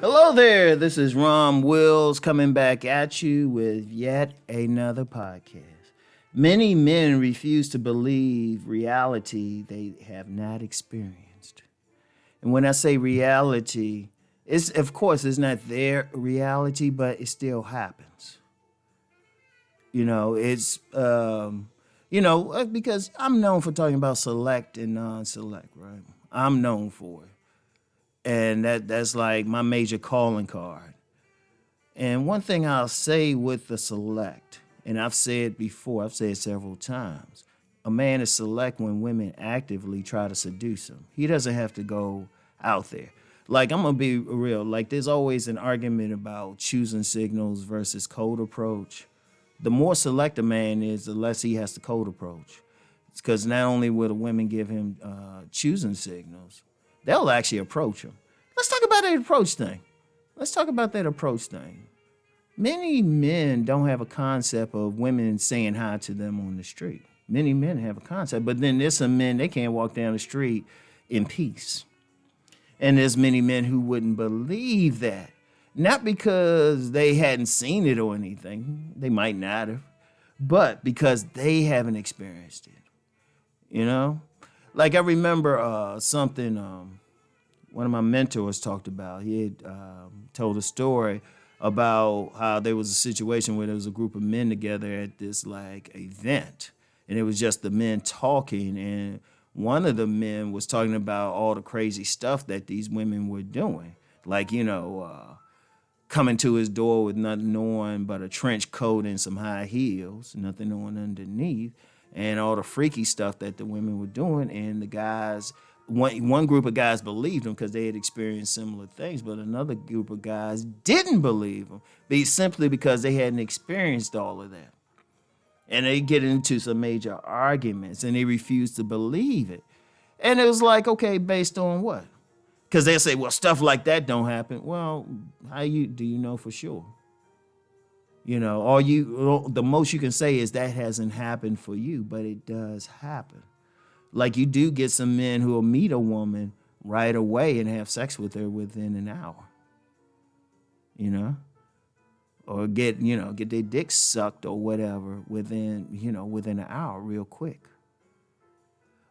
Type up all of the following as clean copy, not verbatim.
Hello there, this is Rom Wills coming back at you with yet another podcast. Many men refuse to believe reality they have not experienced. And when I say reality, it's of course it's not their reality, but it still happens. Because I'm known for talking about select and non-select, right? I'm known for it. And that's like my major calling card. And one thing I'll say with the select, and I've said before, I've said several times, a man is select when women actively try to seduce him. He doesn't have to go out there. Like, I'm gonna be real, like, there's always an argument about choosing signals versus cold approach. The more select a man is, the less he has to cold approach. It's because not only will the women give him choosing signals, they'll actually approach him. Let's talk about that approach thing. Let's talk about that approach thing. Many men don't have a concept of women saying hi to them on the street. Many men have a concept, but then there's some men they can't walk down the street in peace. And there's many men who wouldn't believe that. Not because they hadn't seen it or anything, they might not have, but because they haven't experienced it. You know? Like I remember something one of my mentors talked about. He had told a story about how there was a situation where there was a group of men together at this like event, and it was just the men talking, and one of the men was talking about all the crazy stuff that these women were doing, like coming to his door with nothing on but a trench coat and some high heels, nothing on underneath, and all the freaky stuff that the women were doing. And the guys, one group of guys believed him because they had experienced similar things, but another group of guys didn't believe him, simply because they hadn't experienced all of that. And they get into some major arguments, and they refused to believe it. And it was like, okay, based on what? Because they say, well, stuff like that don't happen. Well, how do you know for sure? The most you can say is that hasn't happened for you, but it does happen. Like you do get some men who will meet a woman right away and have sex with her within an hour, you know, or get their dick sucked or whatever within an hour real quick.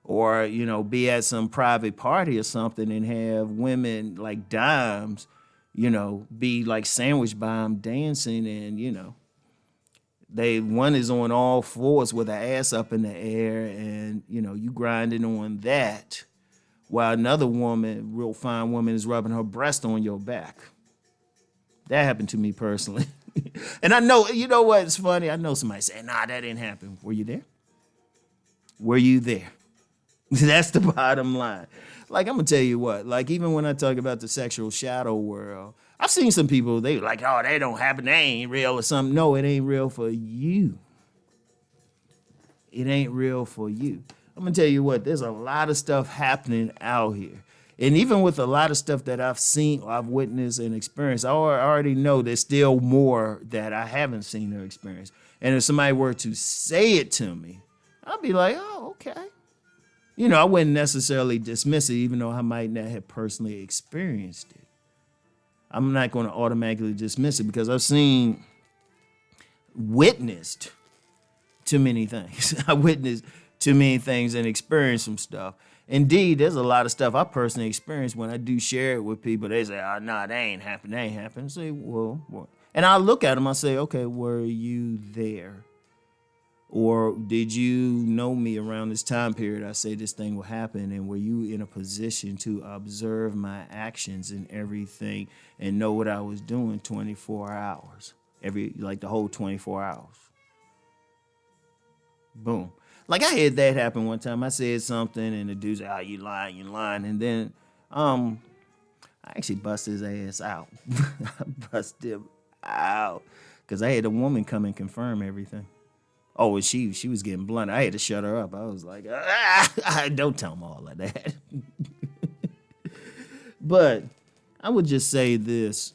Or, be at some private party or something and have women like dimes, be like sandwiched by them dancing, and, one is on all fours with her ass up in the air, and you grinding on that, while another woman, real fine woman, is rubbing her breast on your back. That happened to me personally. And I know, you know what? It's funny. I know somebody saying, nah, that didn't happen. Were you there? Were you there? That's the bottom line. Like, I'm gonna tell you what, like, even when I talk about the sexual shadow world, I've seen some people, they like, oh, they don't happen, they ain't real or something. No, it ain't real for you. It ain't real for you. I'm gonna tell you what, there's a lot of stuff happening out here. And even with a lot of stuff that I've seen, I've witnessed and experienced, I already know there's still more that I haven't seen or experienced. And if somebody were to say it to me, I'd be like, oh, okay. I wouldn't necessarily dismiss it, even though I might not have personally experienced it. I'm not going to automatically dismiss it because witnessed too many things. I witnessed too many things and experienced some stuff. Indeed, there's a lot of stuff I personally experienced when I do share it with people. They say, oh, nah, that ain't happened. That ain't happened. I say, well, what? And I look at them, I say, okay, were you there? Or did you know me around this time period? I say this thing will happen, and were you in a position to observe my actions and everything and know what I was doing 24 hours? The whole 24 hours. Boom. Like I had that happen one time. I said something and the dude said, oh, you lying, you lying. And then I actually busted his ass out. I busted him out. Because I had a woman come and confirm everything. Oh, and she was getting blunt. I had to shut her up. I was like, don't tell them all of that. But I would just say this,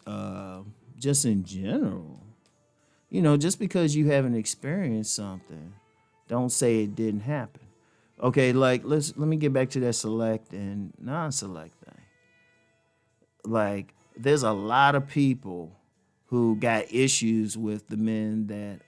just in general, just because you haven't experienced something, don't say it didn't happen. Okay, like let me get back to that select and non-select thing. Like There's a lot of people who got issues with the men that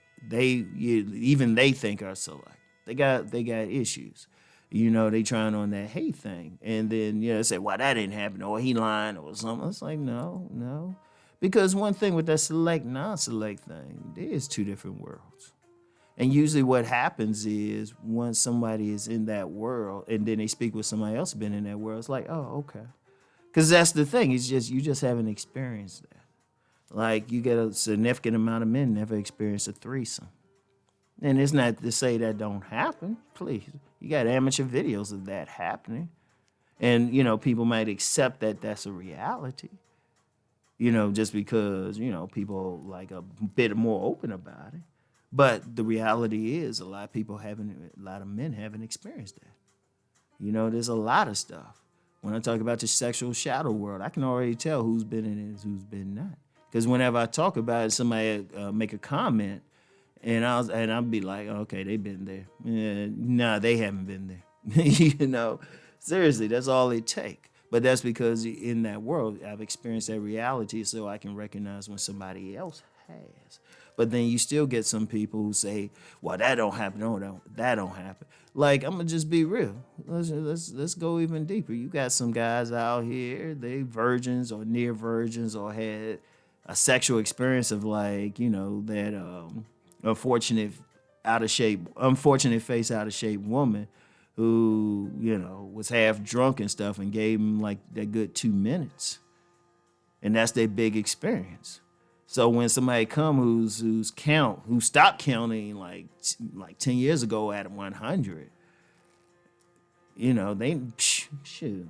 even they think are select. They got issues. They trying on that hate thing, and then they say, "Well, that didn't happen," or he lying, or something. It's like, no, no, because one thing with that select non-select thing, there's two different worlds. And usually what happens is once somebody is in that world and then they speak with somebody else been in that world, it's like, oh, okay. Because that's the thing. It's just you just haven't experienced that. Like you get a significant amount of men never experience a threesome. And it's not to say that don't happen. Please. You got amateur videos of that happening. And, people might accept that that's a reality. Just because, people like a bit more open about it. But the reality is a lot of men haven't experienced that. There's a lot of stuff. When I talk about the sexual shadow world, I can already tell who's been in it and who's been not. Because whenever I talk about it, somebody make a comment, and I'll be like, okay, they've been there. Nah, they haven't been there. Seriously, that's all it take. But that's because in that world, I've experienced that reality, so I can recognize when somebody else has. But then you still get some people who say, "Well, that don't happen. No, that don't happen." Like I'm gonna just be real. Let's go even deeper. You got some guys out here, they virgins or near virgins or had a sexual experience of that unfortunate face out of shape woman who was half drunk and stuff and gave him like that good 2 minutes, and that's their big experience. So when somebody come who stopped counting like 10 years ago at 100, they shoot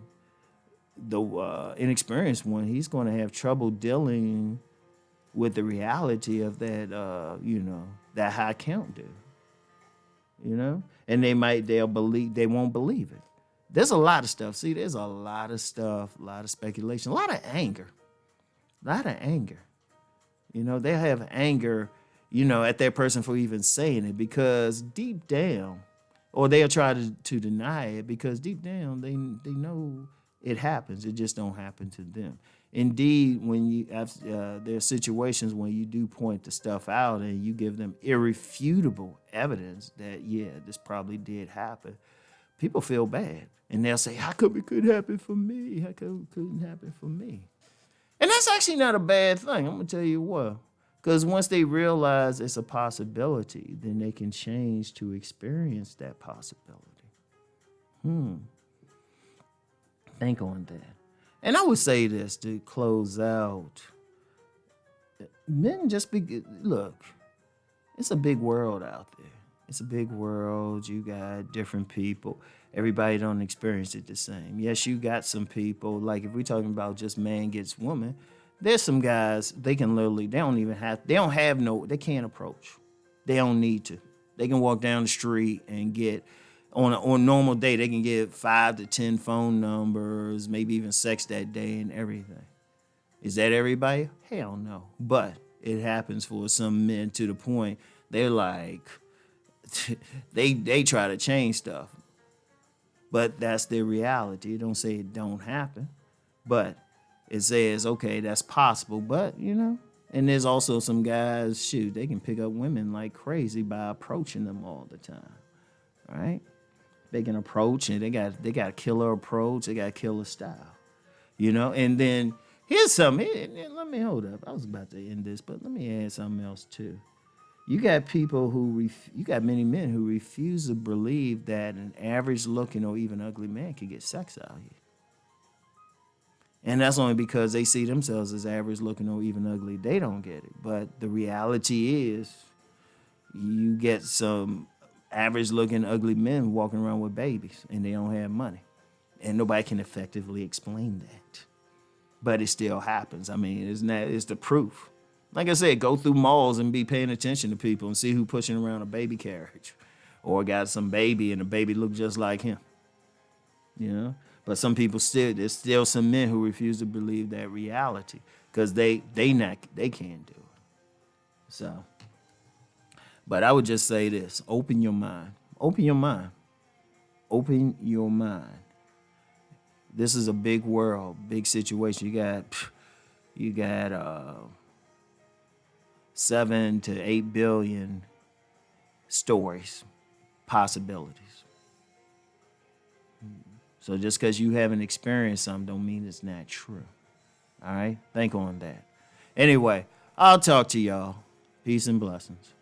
the inexperienced one. He's going to have trouble dealing with the reality of that high count, dude. And they won't believe it. There's a lot of stuff. See, there's a lot of stuff, a lot of speculation, a lot of anger. They have anger, at that person for even saying it because deep down, or they'll try to deny it because deep down they know it happens. It just don't happen to them. Indeed, when there are situations when you do point the stuff out and you give them irrefutable evidence that this probably did happen, people feel bad and they'll say, "How come it could happen for me? How come it couldn't happen for me?" And that's actually not a bad thing. I'm going to tell you what. Because once they realize it's a possibility, then they can change to experience that possibility. Think on that. And I would say this to close out. Men look, it's a big world out there. It's a big world. You got different people. Everybody don't experience it the same. Yes, you got some people, like if we're talking about just man gets woman, there's some guys, they can literally, they can't approach. They don't need to. They can walk down the street and get, on a normal day, they can get 5 to 10 phone numbers, maybe even sex that day and everything. Is that everybody? Hell no. But it happens for some men to the point they're like, they try to change stuff. But that's their reality. It don't say it don't happen. But it says, okay, that's possible. But, and there's also some guys, they can pick up women like crazy by approaching them all the time. Right? They can approach and they got a killer approach. They got a killer style. And then here's something. Let me hold up. I was about to end this, but let me add something else too. You got many men who refuse to believe that an average looking or even ugly man can get sex out here. And that's only because they see themselves as average looking or even ugly. They don't get it. But the reality is you get some average looking ugly men walking around with babies and they don't have money. And nobody can effectively explain that. But it still happens. I mean, it's the proof. Like I said, go through malls and be paying attention to people and see who pushing around a baby carriage or got some baby and the baby look just like him. But some people there's still some men who refuse to believe that reality because they can't do it. So, but I would just say this: open your mind. Open your mind. Open your mind. This is a big world, big situation. You got You got 7 to 8 billion stories, possibilities. So just because you haven't experienced something don't mean it's not true. All right? Think on that. Anyway, I'll talk to y'all. Peace and blessings.